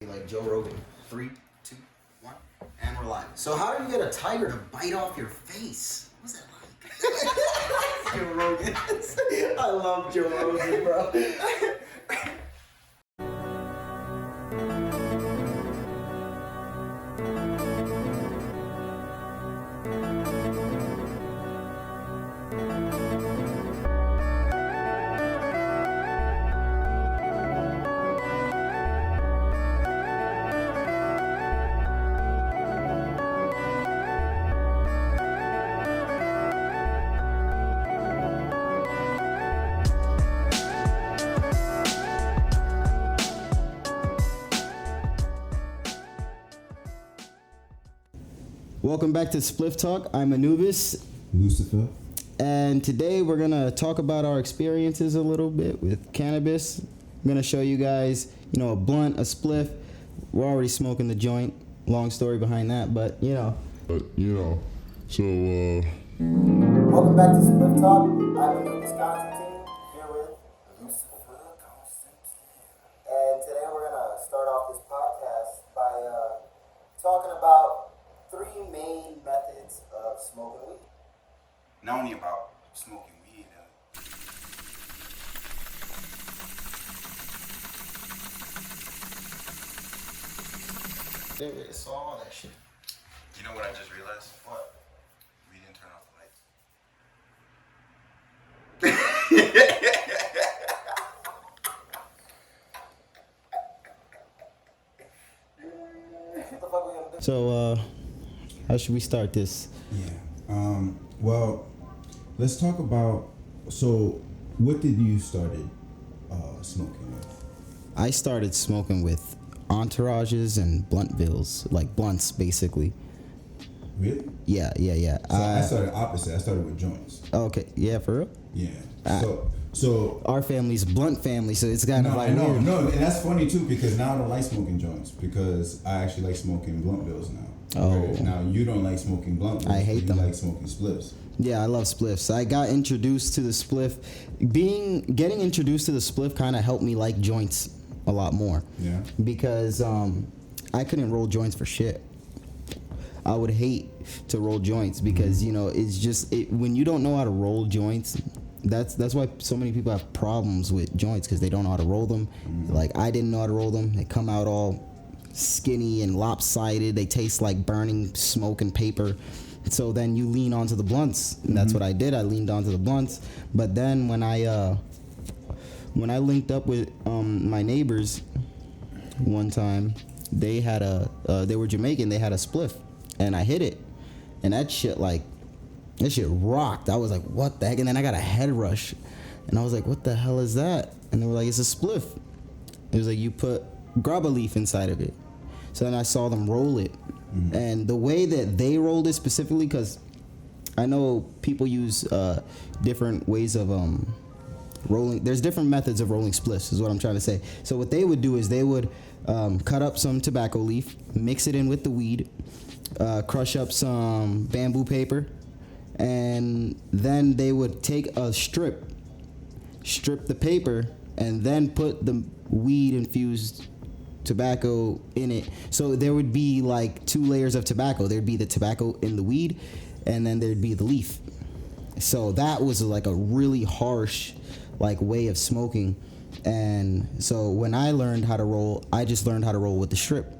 like Joe Rogan. 3, 2, 1, and we're live. So how do you get a tiger to bite off your face? What's that like? Joe Rogan. I love Joe Rogan, bro. Welcome back to Spliff Talk. I'm Anubis. Lucifer. And today we're going to talk about our experiences a little bit with cannabis. I'm going to show you guys, a blunt, a spliff. We're already smoking the joint. Long story behind that, but. So, Welcome back to Spliff Talk. I'm Anubis here with Lucifer and today we're going to start off this podcast by talking about 3 main methods of smoking weed. Not only about smoking weed. They saw all that shit. You know what I just realized? What? We didn't turn off What the fuck we gonna do? So, how should we start this? Yeah. Well, let's talk about. So, what did you started smoking with? I started smoking with entourages and bluntvilles, like blunts, basically. Really? Yeah. So I started opposite. I started with joints. Okay, yeah, for real? Yeah. So our family's blunt family, so it's kind of like weird. No, and that's funny too because now I don't like smoking joints because I actually like smoking blunt bills now. Oh. Right? Now you don't like smoking blunt bills. I hate them. You like smoking spliffs. Yeah, I love spliffs. I got introduced to the spliff. Getting introduced to the spliff kind of helped me like joints a lot more. Yeah. Because I couldn't roll joints for shit. I would hate to roll joints because it's just when you don't know how to roll joints. That's why so many people have problems with joints because they don't know how to roll them. Mm-hmm. Like I didn't know how to roll them. They come out all skinny and lopsided. They taste like burning smoke and paper. So then you lean onto the blunts. And that's what I did. I leaned onto the blunts. But then when I linked up with my neighbors one time, they were Jamaican. They had a spliff, and I hit it, and that shit rocked. I was like, what the heck? And then I got a head rush, and I was like, what the hell is that? And they were like, it's a spliff. It was like you put grabba leaf inside of it. So then I saw them roll it, and the way that they rolled it specifically, because I know people use different ways of rolling. There's different methods of rolling spliffs is what I'm trying to say. So what they would do is they would cut up some tobacco leaf, mix it in with the weed, crush up some bamboo paper, and then they would take a strip the paper, and then put the weed infused tobacco in it. So there would be like 2 layers of tobacco. There'd be the tobacco in the weed, and then there'd be the leaf. So that was like a really harsh way of smoking. And so when I learned how to roll, I just learned how to roll with the strip.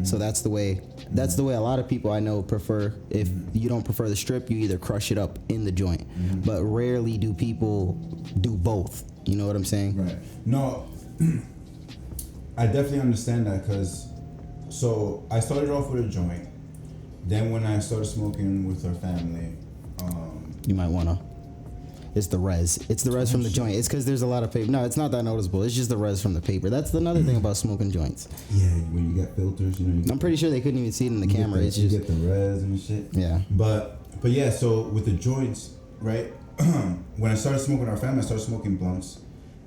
So that's the way a lot of people I know prefer. If you don't prefer the strip, you either crush it up in the joint. But rarely do people do both. You know what I'm saying? Right. No, I definitely understand that because, so I started off with a joint. Then when I started smoking with our family, you might wanna. It's the res. It's the res from the joint. It's because there's a lot of paper. No, it's not that noticeable. It's just the res from the paper. That's another thing about smoking joints. Yeah, when you got filters, I'm pretty sure they couldn't even see it in the camera. It's just you get the res and shit. Yeah. But yeah, so with the joints, right? When I started smoking with our family, I started smoking blunts,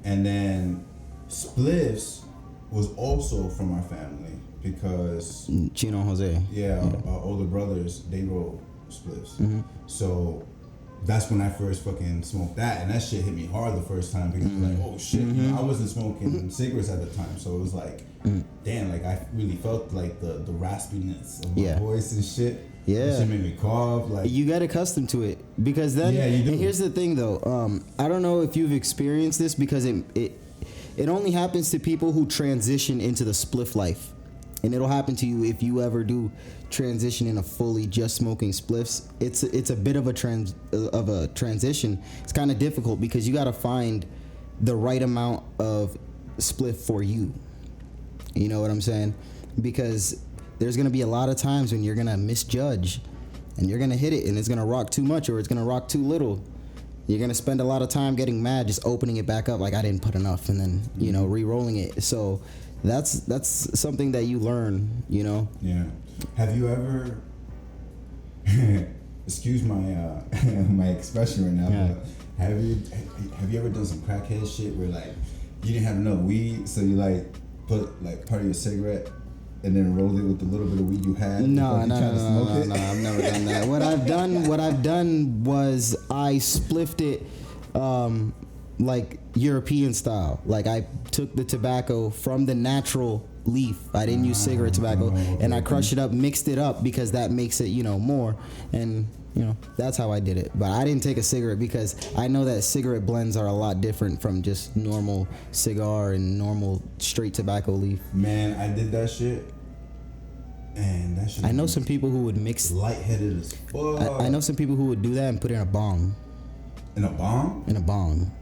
and then spliffs was also from our family because Chino Jose. Yeah, our older brothers, they roll spliffs. So that's when I first fucking smoked that, and that shit hit me hard the first time because like, oh shit, you know, I wasn't smoking cigarettes at the time, so it was like, damn, like I really felt like the raspiness of my voice and shit. Yeah, that shit made me cough. Like, you get accustomed to it because then. Yeah, you do. And here's the thing, though. I don't know if you've experienced this because it only happens to people who transition into the spliff life. And it'll happen to you if you ever do transition in a fully just smoking spliffs. It's a bit of a transition. It's kind of difficult because you got to find the right amount of spliff for you. You know what I'm saying? Because there's gonna be a lot of times when you're gonna misjudge, and you're gonna hit it, and it's gonna rock too much or it's gonna rock too little. You're gonna spend a lot of time getting mad, just opening it back up like I didn't put enough, and then re-rolling it. So. That's something that you learn, you know. Yeah. Have you ever? Excuse my my expression right now. Yeah. But have you ever done some crackhead shit where like you didn't have enough weed, so you like put like part of your cigarette and then rolled it with the little bit of weed you had? No. I've never done that. What I've done was I spliffed it. Like European style. Like I took the tobacco from the natural leaf. I didn't use cigarette tobacco, and I crushed it up, mixed it up because that makes it, more. And that's how I did it. But I didn't take a cigarette because I know that cigarette blends are a lot different from just normal cigar and normal straight tobacco leaf. Man, I did that shit. And that shit. I know some people who would mix. Lightheaded as fuck. I know some people who would do that and put it in a bong. In a bong? In a bong.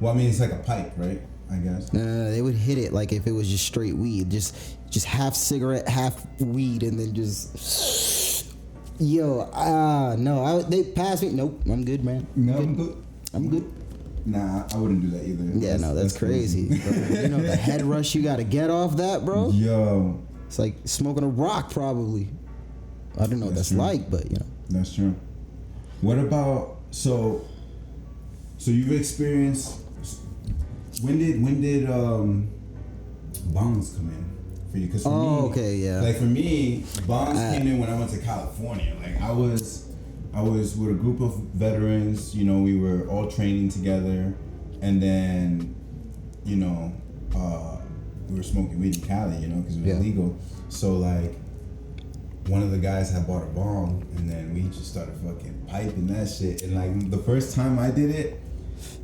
Well, I mean, it's like a pipe, right? I guess. No, they would hit it like if it was just straight weed, just half cigarette, half weed, and then just. They passed me. Nope, I'm good, man. No, I'm good. Nah, I wouldn't do that either. Yeah, that's crazy. Bro. The head rush you gotta get off that, bro. Yo, it's like smoking a rock, probably. I don't know what that's like, but That's true. What about so you've experienced. When did bongs come in for you? Because for me, okay, yeah. Like for me, bongs came in when I went to California. Like I was with a group of veterans. We were all training together, and then we were smoking weed in Cali. Because it was illegal. So like one of the guys had bought a bong, and then we just started fucking piping that shit. And like the first time I did it.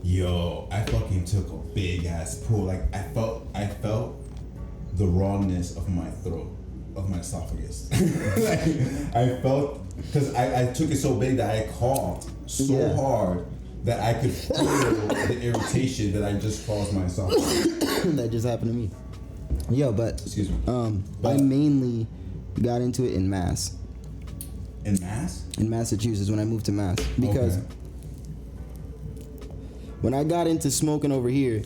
Yo, I fucking took a big ass pull. Like I felt the rawness of my throat, of my esophagus. Like I felt because I took it so big that I coughed so hard that I could feel the irritation that I just caused my esophagus. That just happened to me. Yo, but excuse me. I mainly got into it in Mass. In Mass? In Massachusetts when I moved to Mass because. Okay. When I got into smoking over here,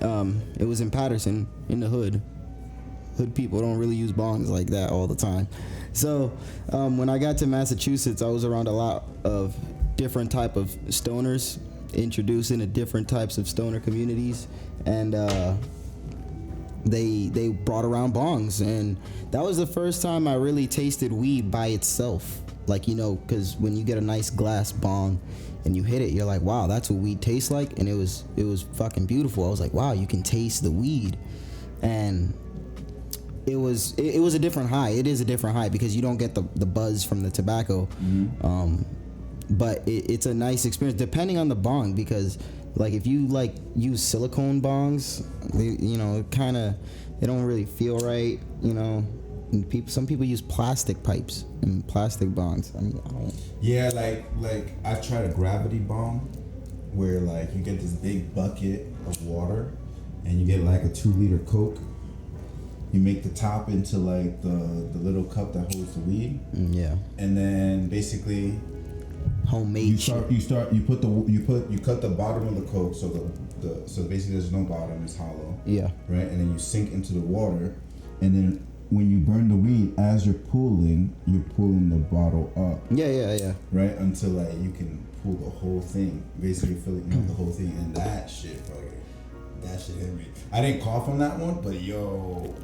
it was in Patterson, in the hood. Hood people don't really use bongs like that all the time. So when I got to Massachusetts, I was around a lot of different type of stoners, introduced into different types of stoner communities, and they brought around bongs, and that was the first time I really tasted weed by itself. Like, because when you get a nice glass bong and you hit it, you're like, wow, that's what weed tastes like. And it was fucking beautiful. I was like, wow, you can taste the weed. And it was a different high. It is a different high because you don't get the buzz from the tobacco. Mm-hmm. But it's a nice experience depending on the bong, because like if you like use silicone bongs, they don't really feel right, And some people use plastic pipes and plastic bongs. I don't. Yeah, like I've tried a gravity bong, where like you get this big bucket of water, and you get like a 2-liter Coke. You make the top into like the little cup that holds the weed. Yeah. And then basically, homemade. You cut the bottom of the Coke, so basically there's no bottom, it's hollow. Yeah. Right, and then you sink into the water, and then when you burn the weed, as you're pulling the bottle up. Yeah. Right, until like you can pull the whole thing, basically filling up the whole thing, and that shit hit me. I didn't cough on that one, but yo,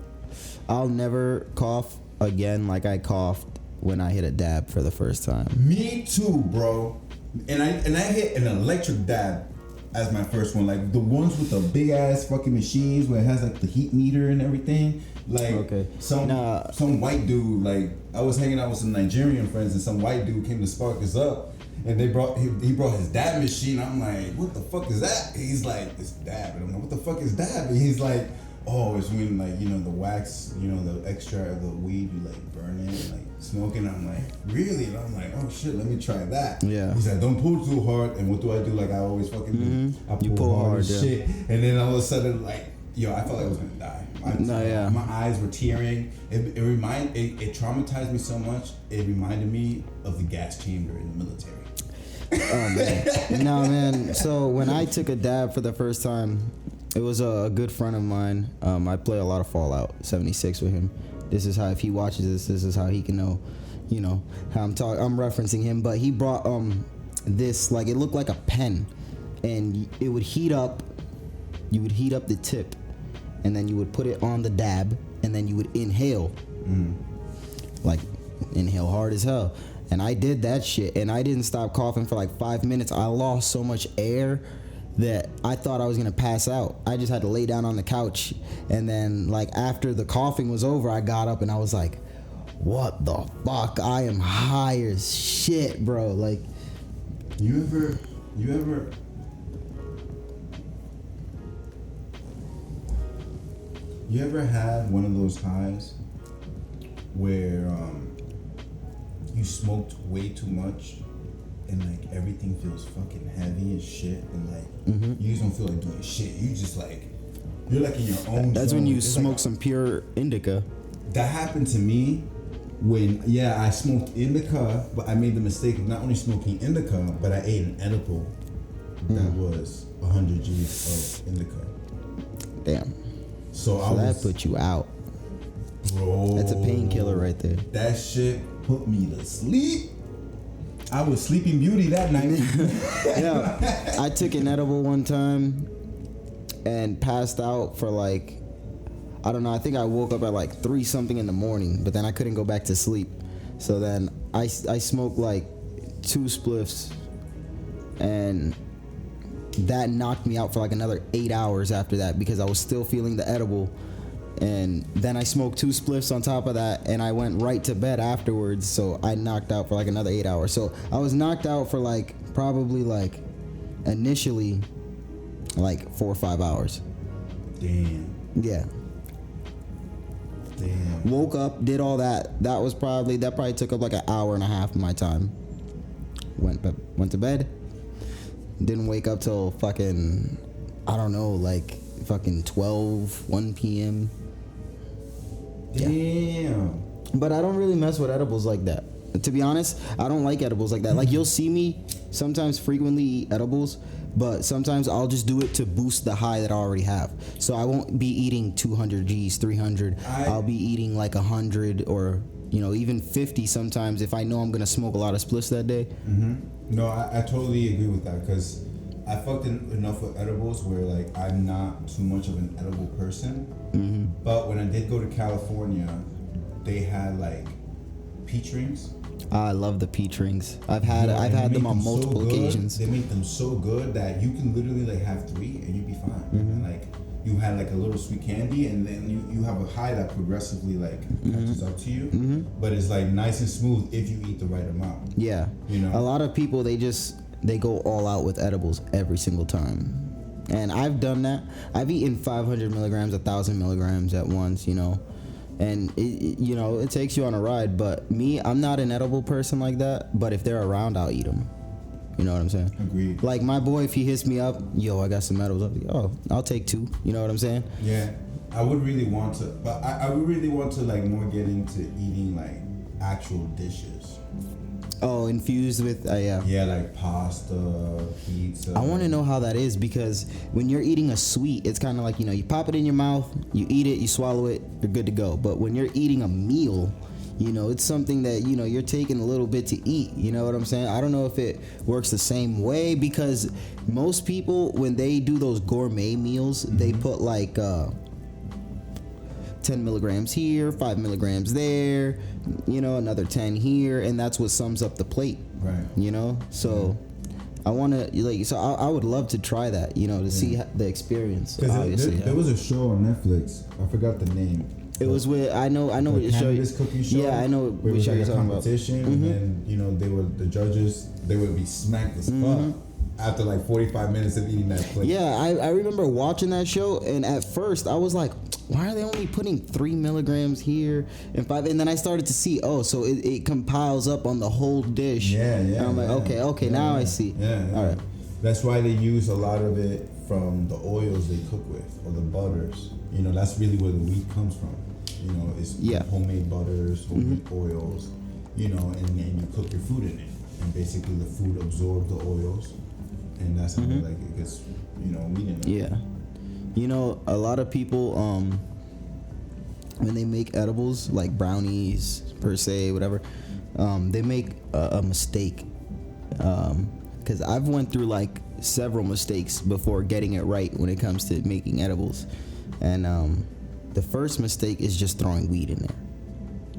I'll never cough again like I coughed when I hit a dab for the first time. Me too, bro. And I hit an electric dab as my first one, like the ones with the big ass fucking machines where it has like the heat meter and everything. Like some white dude, like I was hanging out with some Nigerian friends and some white dude came to spark us up. And he brought his dab machine. I'm like, what the fuck is that? He's like, it's dab. And I'm like, what the fuck is dab? And he's like, oh, it's when like, you know, the wax, you know, the extract of the weed, you like burn it and like smoke it. And I'm like, really? And I'm like, oh shit, let me try that. Yeah. He's like, don't pull too hard. And what do? Like I always fucking do. I pull hard as shit. And then all of a sudden, like, yo, I felt like I was gonna die. My eyes were tearing. It traumatized me so much. It reminded me of the gas chamber in the military. Oh man, no man. So when I took a dab for the first time, it was a good friend of mine. I play a lot of Fallout 76 with him. This is how, if he watches this is how he can know, you know, how I'm referencing him. But he brought this, like, it looked like a pen, and it would heat up. You would heat up the tip, and then you would put it on the dab, and then you would inhale, like inhale hard as hell. And I did that shit, and I didn't stop coughing for like 5 minutes. I lost so much air that I thought I was gonna pass out. I just had to lay down on the couch, and then like after the coughing was over, I got up and I was like, what the fuck? I am high as shit, bro. Like, you ever had one of those highs where you smoked way too much and like everything feels fucking heavy as shit, and like you just don't feel like doing shit. You just like, you're like in your own That's zone. when you it's smoke like some pure indica. That happened to me when I smoked indica, but I made the mistake of not only smoking indica, but I ate an edible that was 100 G's of indica. Damn. So that put you out. Bro, that's a painkiller right there. That shit put me to sleep. I was Sleeping Beauty that night. Yeah, I took an edible one time and passed out for like, I don't know, I think I woke up at like 3 something in the morning, but then I couldn't go back to sleep. So then I smoked like 2 spliffs, and that knocked me out for like another 8 hours after that because I was still feeling the edible. And then I smoked 2 spliffs on top of that, and I went right to bed afterwards. So I knocked out for like another 8 hours. So I was knocked out for like probably like initially like 4 or 5 hours. Damn. Yeah. Damn. Woke up, did all that. That probably took up like an hour and a half of my time. Went to bed. Didn't wake up till fucking, I don't know, like fucking 1 p.m. Damn. Yeah. But I don't really mess with edibles like that. To be honest, I don't like edibles like that. Like, you'll see me sometimes frequently eat edibles, but sometimes I'll just do it to boost the high that I already have. So I won't be eating 200 G's, 300. I'll be eating like 100 or, you know, even 50 sometimes if I know I'm going to smoke a lot of spliffs that day. No, I totally agree with that, because I fucked enough with edibles where like I'm not too much of an edible person. But when I did go to California, they had like peach rings. I love the peach rings. I've had them on multiple occasions. They make them so good that you can literally like have 3 and you'd be fine. And like you had like a little sweet candy, and then you have a high that progressively like catches up to you. But it's like nice and smooth if you eat the right amount. Yeah. You know? A lot of people, they go all out with edibles every single time. And I've done that. I've eaten 500 milligrams, 1,000 milligrams at once, you know. And, it takes you on a ride. But me, I'm not an edible person like that. But if they're around, I'll eat them. You know what I'm saying? Agreed. Like, my boy, if he hits me up, yo, I got some edibles. I'll take 2. You know what I'm saying? Yeah. I would really want to, but I would really want to like more get into eating like actual dishes. Oh, infused with, yeah. Yeah, like pasta, pizza. I want to know how that is, because when you're eating a sweet, it's kind of like, you pop it in your mouth, you eat it, you swallow it, you're good to go. But when you're eating a meal, it's something that, you're taking a little bit to eat. You know what I'm saying? I don't know if it works the same way, because most people, when they do those gourmet meals, they put like 10 milligrams here, 5 milligrams there, another 10 here, and that's what sums up the plate. Right. So I want to like, so I would love to try that, you know, to see the experience. Because there was a show on Netflix. I forgot the name. It was with I know what you show. Cannabis cooking show. Yeah, I know what show you're you're talking about. Competition, and you know the judges they would be smacked as fuck after like 45 minutes of eating that plate. Yeah, I remember watching that show, and at first I was like, why are they only putting 3 milligrams here and 5? And then I started to see, so it compiles up on the whole dish. Yeah. And I'm like, okay, now I see. Yeah. All right. That's why they use a lot of it from the oils they cook with or the butters. You know, that's really where the wheat comes from. You know, it's homemade butters, homemade oils. You know, and you cook your food in it, and basically the food absorbs the oils, and that's how like it gets, you know, wheat in it. Yeah. You know, a lot of people, when they make edibles, like brownies per se, whatever, they make a mistake. Because I've went through like several mistakes before getting it right when it comes to making edibles. And the first mistake is just throwing weed in there.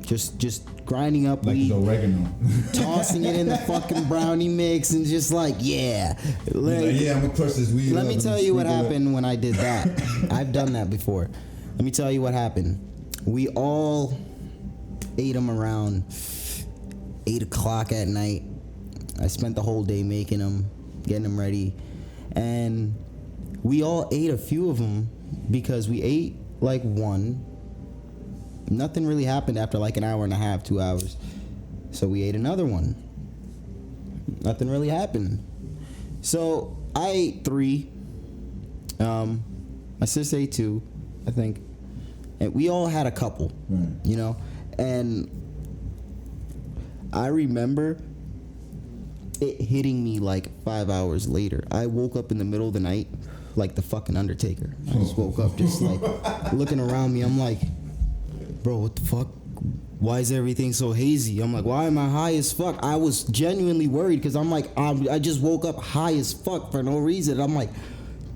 Just grinding up like weed, oregano, tossing it in the fucking brownie mix, and just like, I'm gonna crush this weed. Let me tell you what happened when I did that. I've done that before. Let me tell you what happened. We all ate them around 8 o'clock at night. I spent the whole day making them, getting them ready, and we all ate a few of them because we ate like one. Nothing really happened after like an hour and a half, 2 hours. So we ate another one. Nothing really happened. So I ate 3. My sister ate 2, I think. And we all had a couple, you know? And I remember it hitting me like 5 hours later. I woke up in the middle of the night like the fucking Undertaker. I just woke up just like looking around me. I'm like, bro, what the fuck? Why is everything so hazy? I'm like, why am I high as fuck? I was genuinely worried because I'm like, I just woke up high as fuck for no reason. I'm like,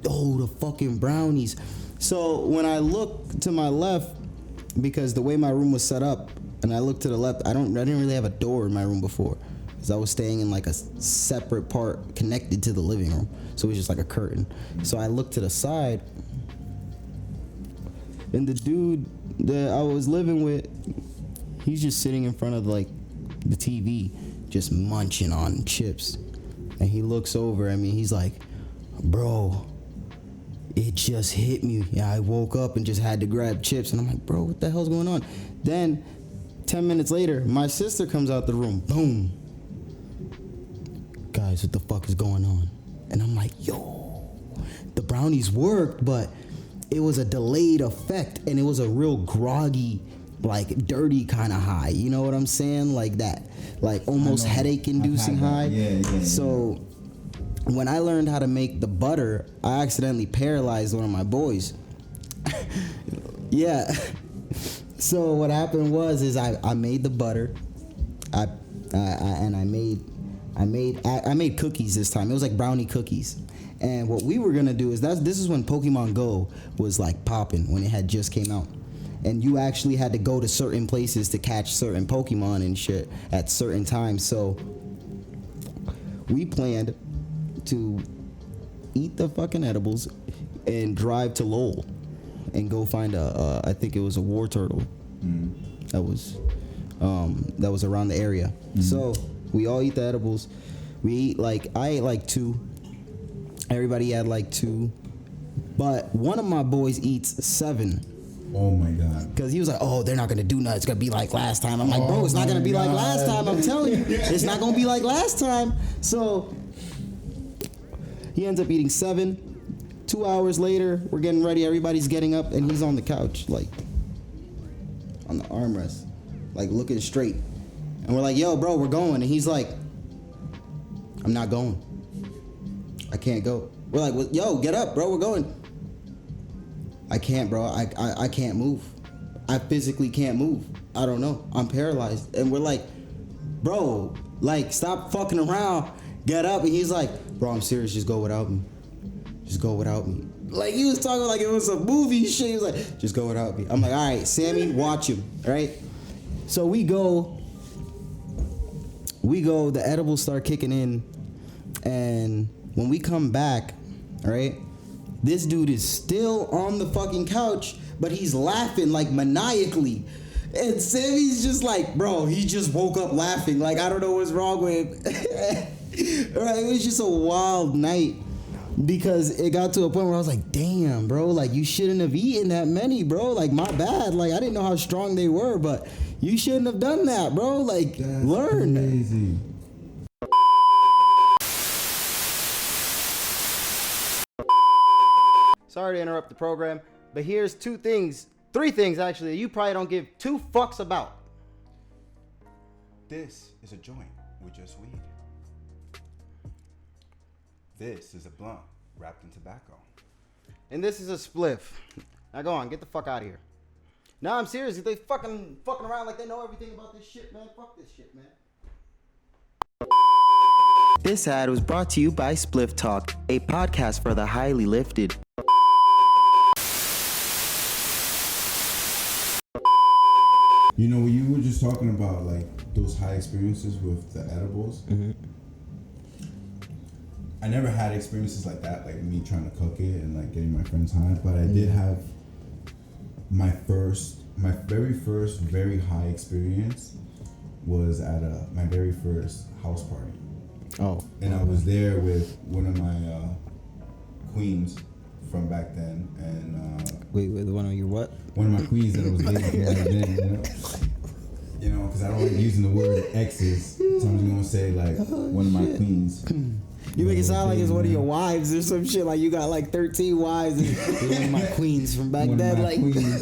the fucking brownies. So when I look to my left, because the way my room was set up, and I look to the left, I didn't really have a door in my room before, because I was staying in like a separate part connected to the living room. So it was just like a curtain. So I looked to the side, and the dude that I was living with, he's just sitting in front of like the TV, just munching on chips. And he looks over at me, he's like, bro, it just hit me. Yeah, I woke up and just had to grab chips. And I'm like, bro, what the hell's going on? Then 10 minutes later, my sister comes out the room. Boom. Guys, what the fuck is going on? And I'm like, yo, the brownies worked, but it was a delayed effect, and it was a real groggy, like dirty kind of high. You know what I'm saying? Like that, like almost headache-inducing high. Yeah. So when I learned how to make the butter, I accidentally paralyzed one of my boys. Yeah. So what happened was I made the butter. I made cookies this time. It was like brownie cookies. And what we were gonna do is this is when Pokemon Go was like popping, when it had just came out, and you actually had to go to certain places to catch certain Pokemon and shit at certain times. So we planned to eat the fucking edibles and drive to Lowell and go find I think it was a war turtle that was around the area. So we all eat the edibles. I ate like 2. Everybody had like 2, but one of my boys eats 7. Oh my god! Because he was like, "Oh, they're not gonna do nothing. It's gonna be like last time." I'm like, "Bro, it's not gonna be like last time. I'm telling you, it's not gonna be like last time." So he ends up eating 7. 2 hours later, we're getting ready. Everybody's getting up, and he's on the couch, like on the armrest, like looking straight. And we're like, "Yo, bro, we're going." And he's like, "I'm not going. I can't go." We're like, well, "Yo, get up, bro. We're going." "I can't, bro. I can't move. I physically can't move. I don't know. I'm paralyzed." And we're like, "Bro, like, stop fucking around. Get up." And he's like, "Bro, I'm serious. Just go without me. Just go without me." Like, he was talking like it was a movie shit. He was like, "Just go without me." I'm like, "All right, Sammy, watch him." Right? So we go. The edibles start kicking in. And when we come back, right, this dude is still on the fucking couch, but he's laughing like maniacally. And Sammy's just like, bro, he just woke up laughing. Like, I don't know what's wrong with him. Right? It was just a wild night because it got to a point where I was like, damn, bro, like, you shouldn't have eaten that many, bro. Like, my bad. Like, I didn't know how strong they were, but you shouldn't have done that, bro. Like, That's learn. crazy. Sorry to interrupt the program, but here's three things actually, you probably don't give two fucks about. This is a joint with just weed. This is a blunt wrapped in tobacco. And this is a spliff. Now go on, get the fuck out of here. No, I'm serious. They fucking around like they know everything about this shit, man. Fuck this shit, man. This ad was brought to you by Spliff Talk, a podcast for the highly lifted. You know, when you were just talking about like those high experiences with the edibles, I never had experiences like that, like me trying to cook it and like getting my friends high. But I did have my very first very high experience was at my very first house party. Oh. And I was there with one of my queens from back then, and Wait, one of your what? one of my queens that I was dating back then, you know, because I don't like using the word exes, so I'm just gonna say like one of my queens. You make it sound like it's one of your wives or some shit. Like you got like 13 wives and one of my queens from back One then. of my Like, queens.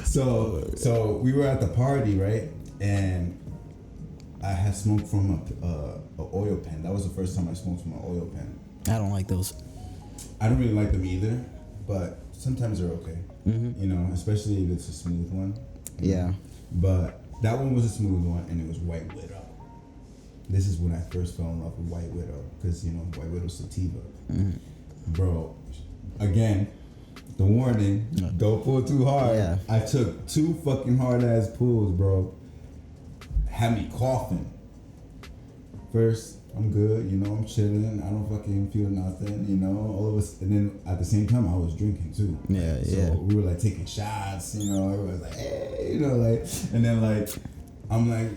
So we were at the party, right? And I had smoked from a oil pen. That was the first time I smoked from an oil pen. I don't like those. I don't really like them either, but sometimes they're okay. You know, especially if it's a smooth one. Yeah. But that one was a smooth one, and it was White Widow. This is when I first fell in love with White Widow, because, you know, White Widow sativa. Bro, again, the warning, don't pull too hard. Yeah. I took 2 fucking hard-ass pulls, bro. Had me coughing. First, I'm good, you know, I'm chilling. I don't fucking feel nothing, you know. All of us, and then at the same time, I was drinking too. Yeah, so yeah. we were like taking shots, you know. Everybody's like, hey, you know, like, and then like, I'm like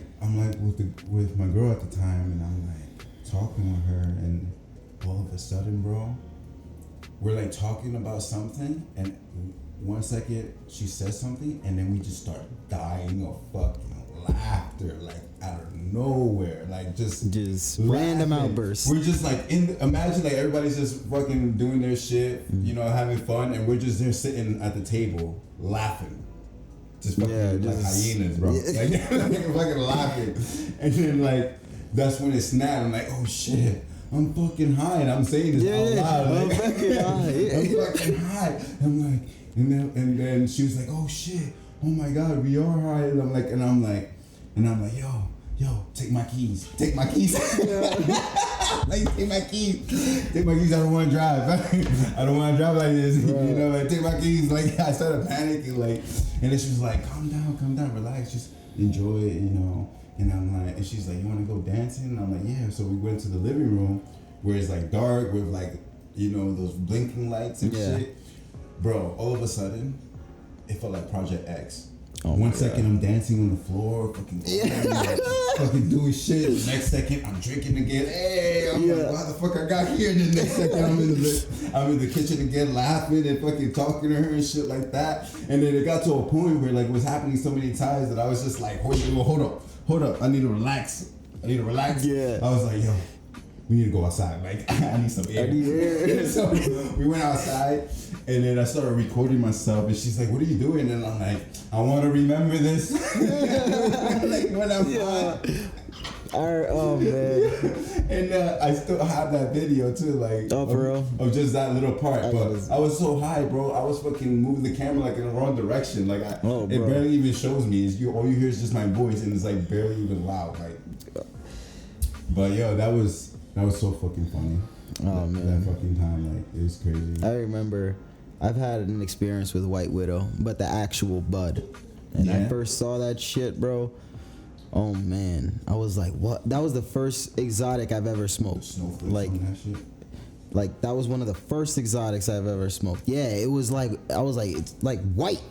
with my girl at the time, and I'm like talking with her, and all of a sudden, bro, we're like talking about something, and 1 second she says something, and then we just start dying of fucking laughter, like out of nowhere, like just random laughing. outbursts. We're just like imagine like everybody's just fucking doing their shit, you know, having fun, and we're just there sitting at the table laughing, just fucking like hyenas, bro. Like fucking laughing, and then like that's when it snapped. I'm like, oh shit, I'm fucking high, and I'm saying this out loud. Like, I'm fucking high. I'm fucking high. I'm like, and then she was like, oh shit, oh my god, we are high. And I'm like, yo, take my keys. Like, take my keys. Take my keys. I don't want to drive. I don't want to drive like this. Right. You know, like, take my keys. Like, I started panicking. Like, and then she was like, calm down, relax, just enjoy it, you know. And I'm like, and she's like, you want to go dancing? And I'm like, yeah. So we went to the living room where it's like dark with like, you know, those blinking lights and shit. Bro, all of a sudden, it felt like Project X. Oh 1 second I'm dancing on the floor, fucking doing shit. The next second I'm drinking again. Hey, I'm like, why the fuck I got here? And the next second I'm in the kitchen again, laughing and fucking talking to her and shit like that. And then it got to a point where like it was happening so many times that I was just like, hold up, I need to relax. Yeah. I was like, yo, we need to go outside. Like, I need some air. So we went outside, and then I started recording myself, and she's like, what are you doing? And I'm like, I want to remember this. Like, when I'm high. Oh, man. And I still have that video, too, like, for real? Of just that little part. But I was so high, bro. I was fucking moving the camera, like, in the wrong direction. Like, it barely even shows me. All you hear is just my voice, and it's, like, barely even loud. Like, but, yo, that was so fucking funny. Oh, man. That fucking time, like, it was crazy. I remember I've had an experience with White Widow, but the actual bud. And I first saw that shit, bro. Oh man, I was like, what? That was the first exotic I've ever smoked. Snowflakes Like, on that shit. like that was one of the first exotics I've ever smoked. Yeah, it was like, I was like, it's like white.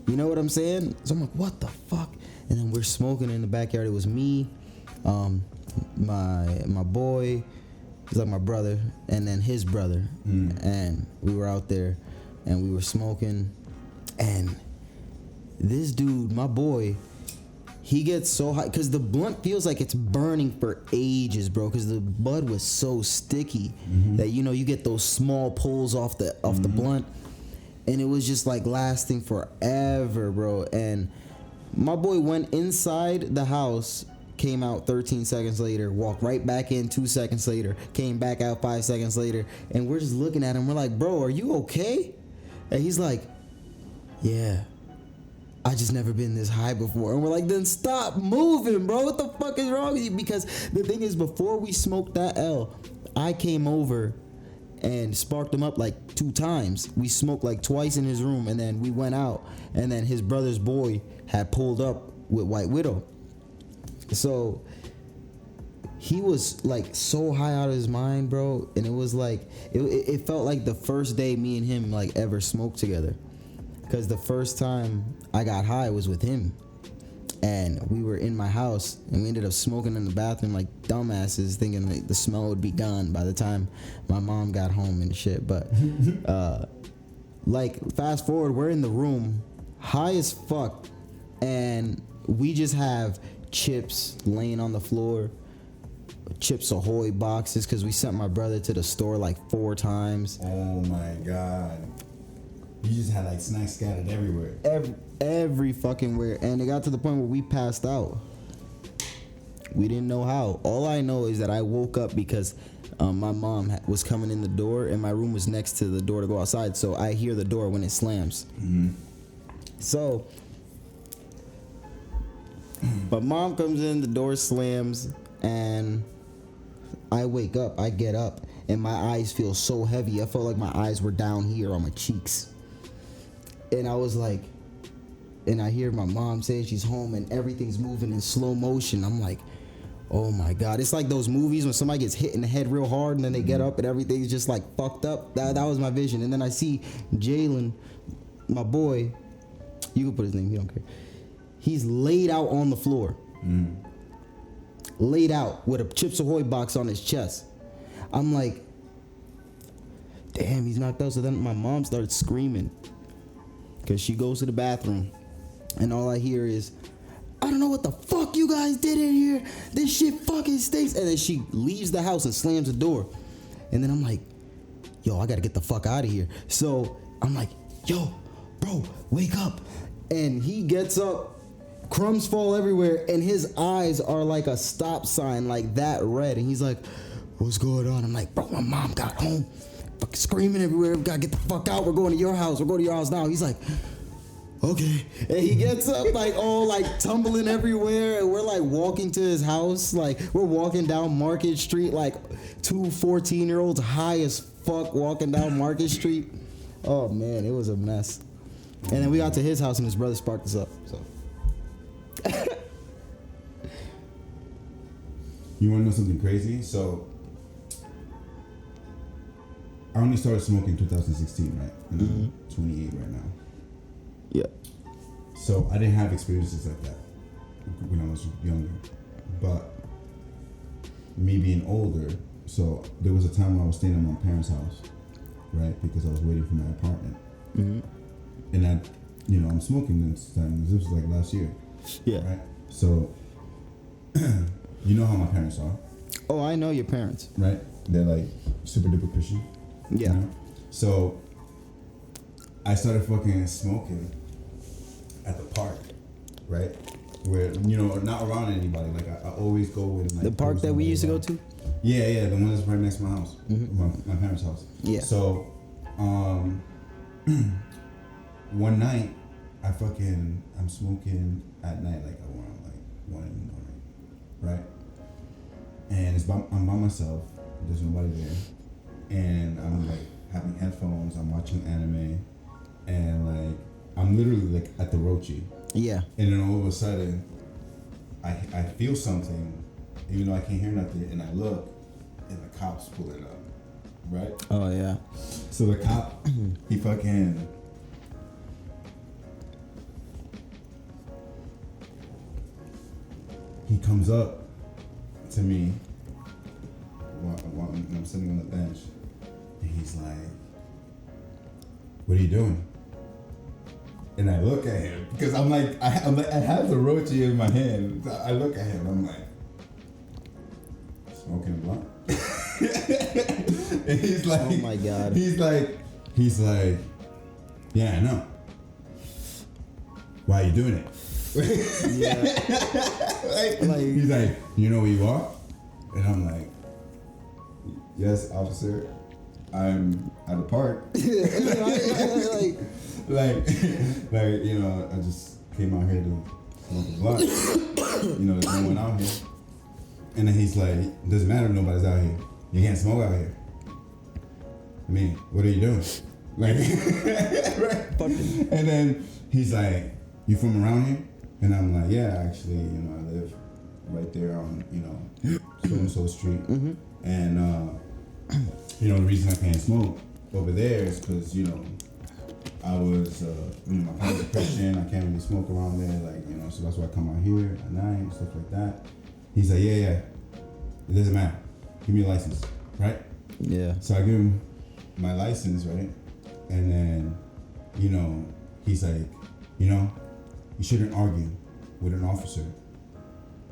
You know what I'm saying? So I'm like, what the fuck? And then we're smoking in the backyard. It was me, my boy, he's like my brother, and then his brother, and we were out there, and we were smoking, and this dude, my boy, he gets so hot because the blunt feels like it's burning for ages, bro. Because the bud was so sticky that you get those small pulls off the blunt, and it was just like lasting forever, bro. And my boy went inside the house, came out 13 seconds later, walked right back in 2 seconds later, came back out 5 seconds later, and we're just looking at him. We're like, bro, are you okay? And he's like, yeah. I just never been this high before. And we're like, then stop moving, bro. What the fuck is wrong with you? Because the thing is, before we smoked that L, I came over and sparked him up like 2 times. We smoked like twice in his room, and then we went out, and then his brother's boy had pulled up with White Widow. So he was like so high out of his mind, bro. And it was like, it felt like the first day me and him like ever smoked together. Because the first time I got high was with him. And we were in my house, and we ended up smoking in the bathroom like dumbasses, thinking like the smell would be gone by the time my mom got home and shit. But like fast forward, we're in the room, high as fuck, and we just have chips laying on the floor, Chips Ahoy boxes, because we sent my brother to the store like 4 times. Oh my god. You just had like snacks scattered everywhere. Every fucking where. And it got to the point where we passed out. We didn't know how. All I know is that I woke up because my mom was coming in the door, and my room was next to the door to go outside. So I hear the door when it slams. So my mom comes in, the door slams, and I wake up. I get up, and my eyes feel so heavy. I felt like my eyes were down here on my cheeks. And I was like, and I hear my mom saying she's home, and everything's moving in slow motion. I'm like, oh my God. It's like those movies when somebody gets hit in the head real hard, and then they get up and everything's just like fucked up. That was my vision. And then I see Jalen, my boy, you can put his name, he don't care. He's laid out on the floor. Laid out with a Chips Ahoy box on his chest. I'm like, damn, he's knocked out. So then my mom starts screaming, because she goes to the bathroom, and all I hear is, I don't know what the fuck you guys did in here. This shit fucking stinks. And then she leaves the house and slams the door. And then I'm like, yo, I gotta get the fuck out of here. So I'm like, yo, bro, wake up. And he gets up, crumbs fall everywhere, and his eyes are like a stop sign, like that red. And he's like, what's going on? I'm like, bro, my mom got home. Fucking screaming everywhere. We gotta get the fuck out. We're going to your house. We're going to your house now. He's like, okay. And he gets up like all like tumbling everywhere. And we're like walking to his house. Like we're walking down Market Street like 2 14-year-olds high as fuck walking down Market Street. Oh man, it was a mess. And then we got to his house and his brother sparked us up. So You wanna know something crazy? So I only started smoking in 2016, right? And I'm 28 right now. yeah. So I didn't have experiences like that when I was younger. But me being older, so there was a time when I was staying at my parents' house, right? Because I was waiting for my apartment. And I'm smoking this time. This was like last year. Yeah. Right? So, you know how my parents are. Oh, I know your parents. Right? They're like super duper Christian. Yeah. You know? So I started fucking smoking at the park, right? Where, not around anybody. Like I always go with like The park that we used to go to? Yeah, the one that's right next to my house. My parents' house. Yeah. So one night I'm smoking at night, like around like 1 in the morning, right? And I'm by myself, there's nobody there. And I'm like having headphones, I'm watching anime, and like I'm literally like at the Rochi. Yeah. And then all of a sudden I feel something, even though I can't hear nothing, and I look, and the cops pulling up, right? Oh yeah. So the cop, he fucking. He comes up to me while I'm sitting on the bench, and he's like, "What are you doing?" And I look at him because I'm like, I have the roachy in my hand. I look at him, I'm like, smoking a blunt. And he's like, Oh my God. He's like, yeah, I know. Why are you doing it? Yeah. He's like, you know where you are? And I'm like, yes, officer. I'm at a park. like, you know, I just came out here to smoke a blunt. You know, there's no one out here. And then he's like, it doesn't matter if nobody's out here. You can't smoke out here. I mean, what are you doing? Like, right? And then he's like, you from around here? And I'm like, yeah, actually, you know, I live right there on, you know, so-and-so street. Mm-hmm. And, you know, the reason I can't smoke over there is because, you know, I was, you know, my parents are Christian. I can't really smoke around there, like, you know, so that's why I come out here at night and stuff like that. He's like, yeah, it doesn't matter. Give me a license, right? Yeah. So I give him my license, right? And then, you know, he's like, you know, you shouldn't argue with an officer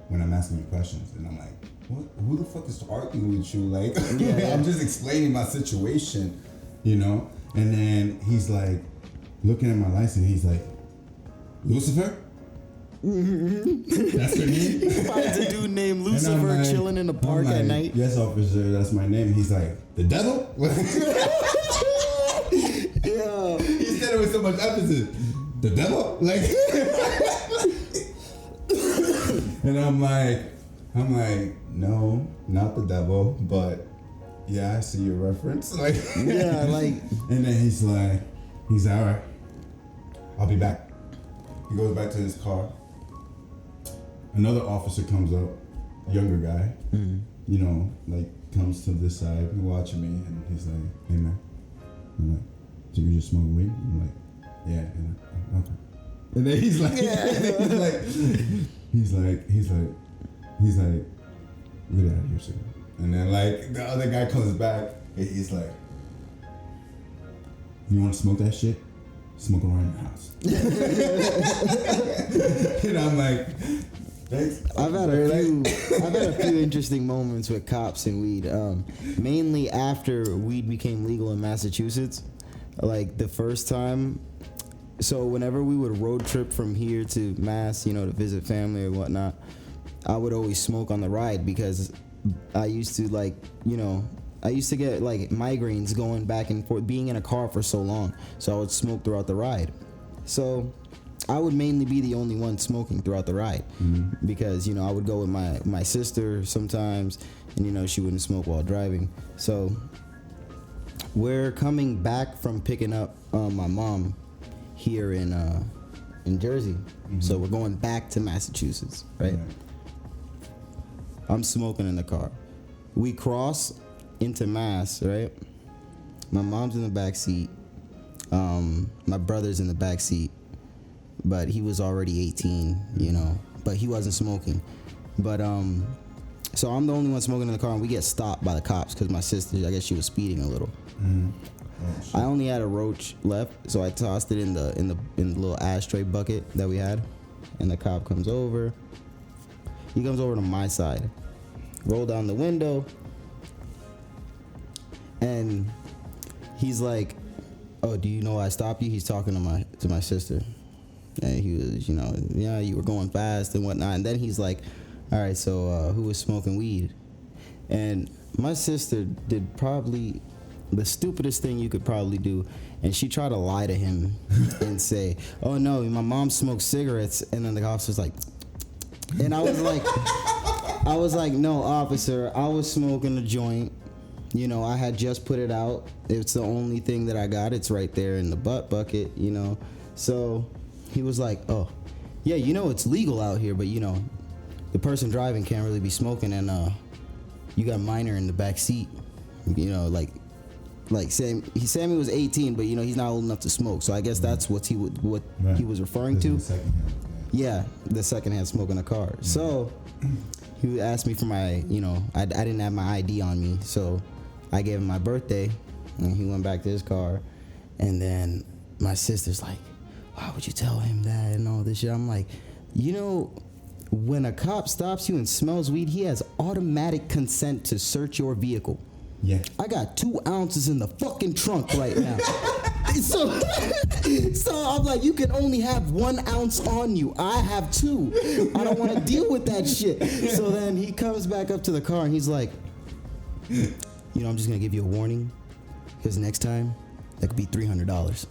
when I'm asking you questions. And I'm like, what? Who the fuck is arguing with you? Like, Yeah. I'm just explaining my situation, you know? And then he's like, looking at my license, he's like, Lucifer? That's your name? Finds a dude named Lucifer like, chilling in the park I'm at like, night. Yes, officer, that's my name. He's like, the devil? Yeah. He said it with so much emphasis. The devil? Like, and I'm like, no, not the devil, but yeah, I see your reference. Like, Yeah, like. and then he's like, all right, I'll be back. He goes back to his car. Another officer comes up, younger guy, you know, like comes to this side, watching me, and he's like, hey man, I'm like, so you just smoke weed? I'm like, yeah, and okay. And then he's like, he's like, get out of here, sir. And then like the other guy comes back, and he's like, you want to smoke that shit? Smoke around your house. And I'm like, thanks. I've had a few interesting moments with cops and weed. Mainly after weed became legal in Massachusetts. Like the first time. So whenever we would road trip from here to Mass, you know, to visit family or whatnot, I would always smoke on the ride because I used to like, you know, I used to get like migraines going back and forth, being in a car for so long. So I would smoke throughout the ride. So I would mainly be the only one smoking throughout the ride because, you know, I would go with my sister sometimes and, you know, she wouldn't smoke while driving. So we're coming back from picking up my mom here in Jersey. So we're going back to Massachusetts, right? I'm smoking in the car. We cross into Mass, right? My mom's in the back seat. My brother's in the back seat, but he was already 18, you know, but he wasn't smoking. But so I'm the only one smoking in the car, and we get stopped by the cops because my sister, I guess she was speeding a little. I only had a roach left, so I tossed it in the little ashtray bucket that we had, and the cop comes over. He comes over to my side, roll down the window, and he's like, "Oh, do you know I stopped you?" He's talking to my sister, and he was, you know, yeah, you were going fast and whatnot. And then he's like, "All right, so who was smoking weed?" And my sister did probably the stupidest thing you could probably do, and she tried to lie to him and say, "Oh no, my mom smokes cigarettes." And then the officer's like, and I was like, "No, officer, I was smoking a joint. You know, I had just put it out. It's the only thing that I got. It's right there in the butt bucket, you know." So he was like, "Oh, yeah, you know it's legal out here, but you know, the person driving can't really be smoking, and you got a minor in the back seat. You know, like Sammy was 18, but you know he's not old enough to smoke. So I guess that's what he was referring to. Yeah, the secondhand smoke in the car. So he asked me for my, you know, I didn't have my ID on me, so I gave him my birthday, and he went back to his car, and then my sister's like, why would you tell him that and all this shit? I'm like, you know, when a cop stops you and smells weed, he has automatic consent to search your vehicle. Yeah. I got 2 ounces in the fucking trunk right now. So I'm like, you can only have 1 ounce on you. I have 2. I don't want to deal with that shit. So then he comes back up to the car and he's like, you know, I'm just going to give you a warning, because next time, that could be $300.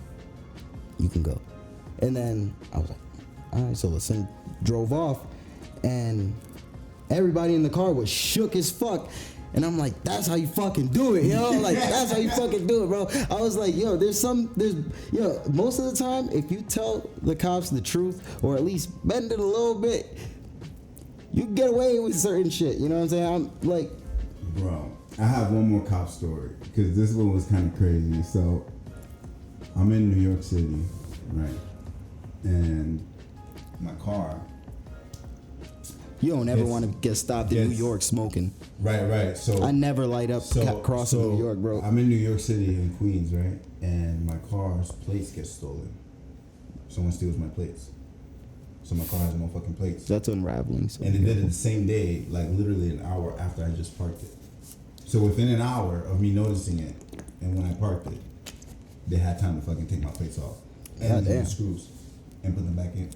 You can go. And then I was like, all right, so listen, drove off, and everybody in the car was shook as fuck. And I'm like, that's how you fucking do it, yo. Like, that's how you fucking do it, bro. I was like, yo, most of the time, if you tell the cops the truth, or at least bend it a little bit, you can get away with certain shit. You know what I'm saying? I'm like, bro, I have one more cop story, because this one was kind of crazy. So, I'm in New York City, right? And my car. you don't ever want to get stopped in New York smoking. Right. So I never light up crossing New York, bro. I'm in New York City in Queens, right? And my car's plates get stolen. Someone steals my plates. So my car has no fucking plates. That's unraveling. So and they did it the same day, like literally an hour after I just parked it. So within an hour of me noticing it, and when I parked it, they had time to fucking take my plates off and the screws and put them back in.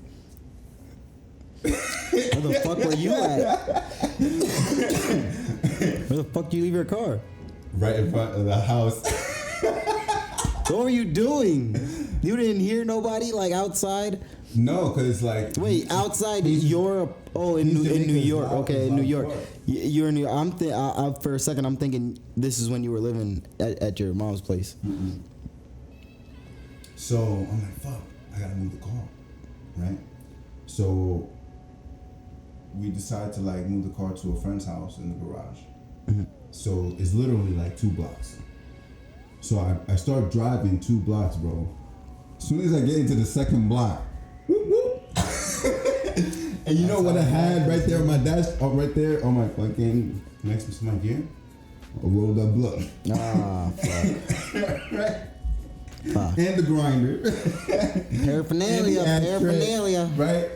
Where the fuck were you at? Where the fuck do you leave your car? Right in front of the house. What were you doing? You didn't hear nobody like outside? No, cause like outside Europe. Oh, in New York. Okay, in New York. You're in New York. For a second, I'm thinking this is when you were living at your mom's place. Mm-mm. So I'm like, fuck, I gotta move the car, right? So we decided to like move the car to a friend's house in the garage. Mm-hmm. So it's literally like 2 blocks. So I start driving 2 blocks, bro. As soon as I get into the second block, whoop, whoop. And you know what I had right there on my dash, right there on my fucking next to my gear? A rolled up blunt. Ah, fuck. Right. And the grinder. Paraphernalia. Right?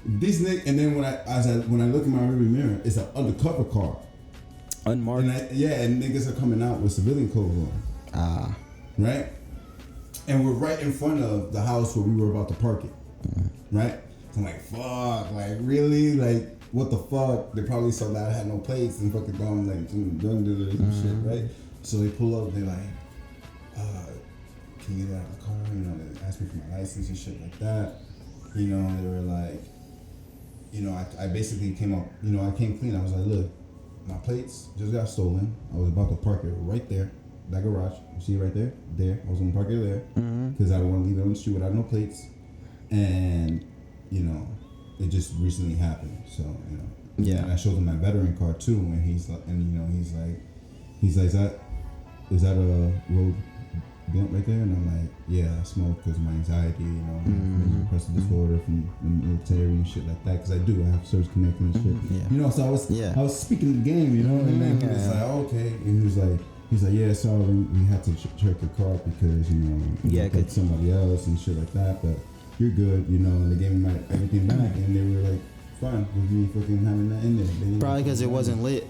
This nigga, and then when I look in my rearview mirror, it's an undercover car. Unmarked. And niggas are coming out with civilian clothes on. Ah. Right? And we're right in front of the house where we were about to park it. Right? So I'm like, fuck, like really? Like, what the fuck? They probably saw that I had no plates and fucking gone like shit, right? So they pull up, they're like, can you get out of the car? You know, they asked me for my license and shit like that. You know, they were like, you know, I basically came up, you know, I came clean. I was like, look, my plates just got stolen. I was about to park it right there, that garage. You see it right there? There. I was gonna park it there because I don't want to leave it on the street without no plates. And, you know, it just recently happened. So, you know. Yeah. And I showed him my veteran card too, and he's like, is that a road blunt right there? And I'm like, yeah, I smoke because of my anxiety, you know, major depressive disorder from the military and shit like that. Because I have service connected and shit. Yeah. You know, so I was speaking the game, you know. And then he was like, oh, okay, and he was like, yeah, sorry, we had to check your car because you know, you picked somebody else and shit like that, but you're good, you know. And they gave me my everything back, and they were like, fine with me fucking having that in there. Probably because it wasn't lit.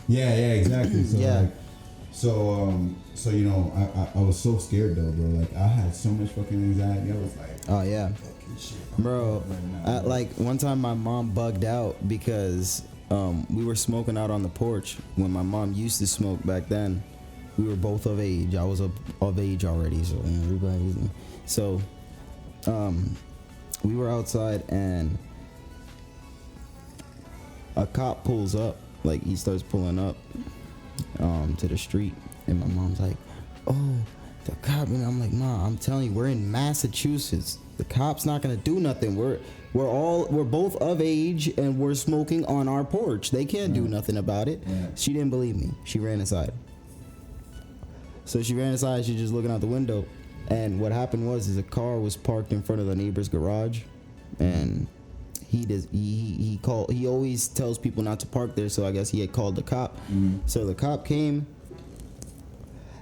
Yeah, exactly. So like, so you know, I was so scared though, bro. Like I had so much fucking anxiety. I was like, oh yeah, fucking shit, bro. Like one time my mom bugged out because we were smoking out on the porch when my mom used to smoke back then. We were both of age. I was of age already, so everybody. So, we were outside and a cop pulls up. Like he starts pulling up to the street, and my mom's like, "Oh, the cop!" And I'm like, "Mom, I'm telling you, we're in Massachusetts. the cop's not gonna do nothing. We're both of age and we're smoking on our porch. They can't do nothing about it. Right. She didn't believe me. She ran inside. So she ran inside. She's just looking out the window, and what happened was a car was parked in front of the neighbor's garage, and he always tells people not to park there. So I guess he had called the cop. So the cop came,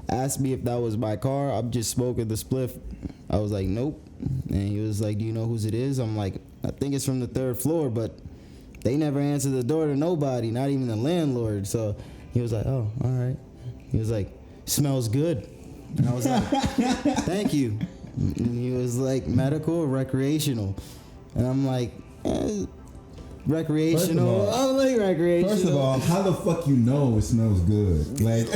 asked me if that was my car. I'm just smoking the spliff. I was like, nope. And he was like, do you know whose it is? I'm like, I think it's from the 3rd floor, but they never answered the door to nobody, not even the landlord. So he was like, oh, all right. He was like, smells good. And I was like, thank you. And he was like, medical or recreational? And I'm like, recreational. I'm like, recreational. First of all, how the fuck you know it smells good? Like,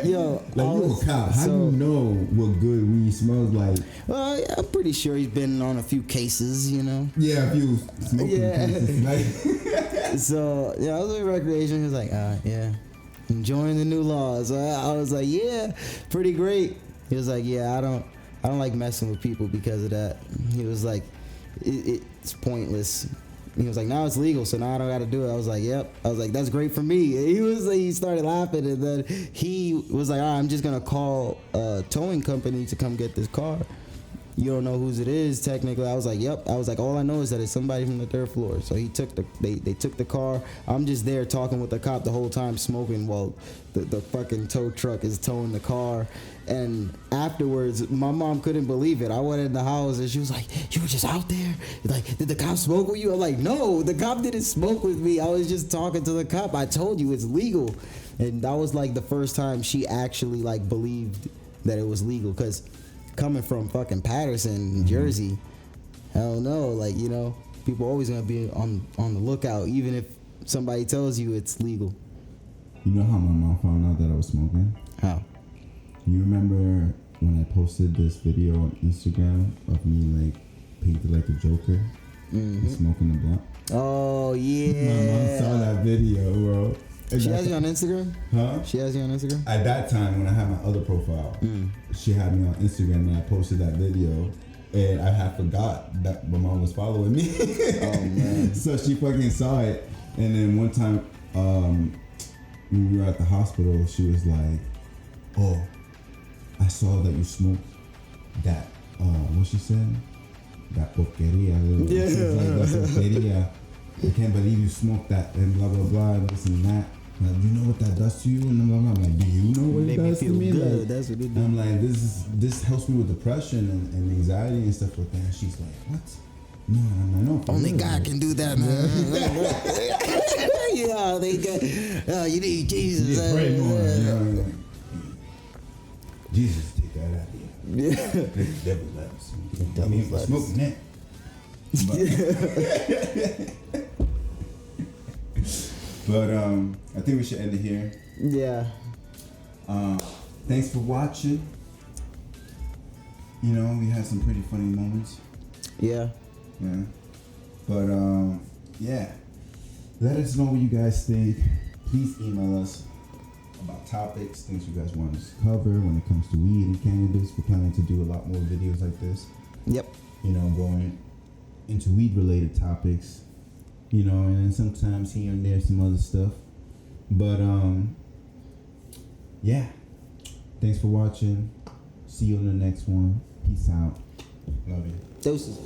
yo, like you a cop. How do you know what good weed smells like? Well, I'm pretty sure he's been on a few cases, you know. Yeah, a few smoking cases. Like, so yeah, I was like recreation. He was like, yeah, enjoying the new laws. I was like, yeah, pretty great. He was like, yeah, I don't like messing with people because of that. He was like, it's pointless. He was like, now it's legal, so now I don't got to do it. I was like, yep. I was like, that's great for me. He started laughing, and then he was like, all right, I'm just gonna call a towing company to come get this car. You don't know whose it is, technically. I was like, yep. I was like, all I know is that it's somebody from the 3rd floor. So they took the car. I'm just there talking with the cop the whole time, smoking while the fucking tow truck is towing the car. And afterwards, my mom couldn't believe it. I went in the house and she was like, you were just out there? Like, did the cop smoke with you? I'm like, no, the cop didn't smoke with me. I was just talking to the cop. I told you it's legal. And that was like the first time she actually like believed that it was legal. Because coming from fucking Patterson, Jersey, hell no. Like, you know, people always gonna be on the lookout, even if somebody tells you it's legal. you know how my mom found out that I was smoking? How? You remember when I posted this video on Instagram of me like painted like the Joker and smoking the blunt? Oh yeah. My mom saw that video, bro. And She has you on Instagram? Huh? She has you on Instagram? At that time, when I had my other profile, she had me on Instagram and I posted that video. And I had forgot that my mom was following me. Oh, man. So she fucking saw it. And then one time, when we were at the hospital, she was like, oh, I saw that you smoked that, what she said? That porqueria. Yeah. She was like, that porqueria. I can't believe you smoked that and blah, blah, blah, and this and that. Like, you know what that does to you? And I'm like, do you know what it Made me does to feel me? good. Like, That's what it did. I'm like, this helps me with depression and anxiety and stuff like that. And she's like, what? No, no. Only God can do that, man. Yeah, they got. You need Jesus. You pray more. You know, like, Jesus, take that out of here. Yeah. The devil loves. devil loves. Smoking that. But I think we should end it here. Yeah. Thanks for watching. You know, we had some pretty funny moments. Yeah. Yeah. But yeah. Let us know what you guys think. Please email us about topics, things you guys want us to cover when it comes to weed and cannabis. We're planning to do a lot more videos like this. Yep. You know, going into weed related topics. You know, and then sometimes here and there some other stuff. But yeah. Thanks for watching. See you in the next one. Peace out. Love you. Doses.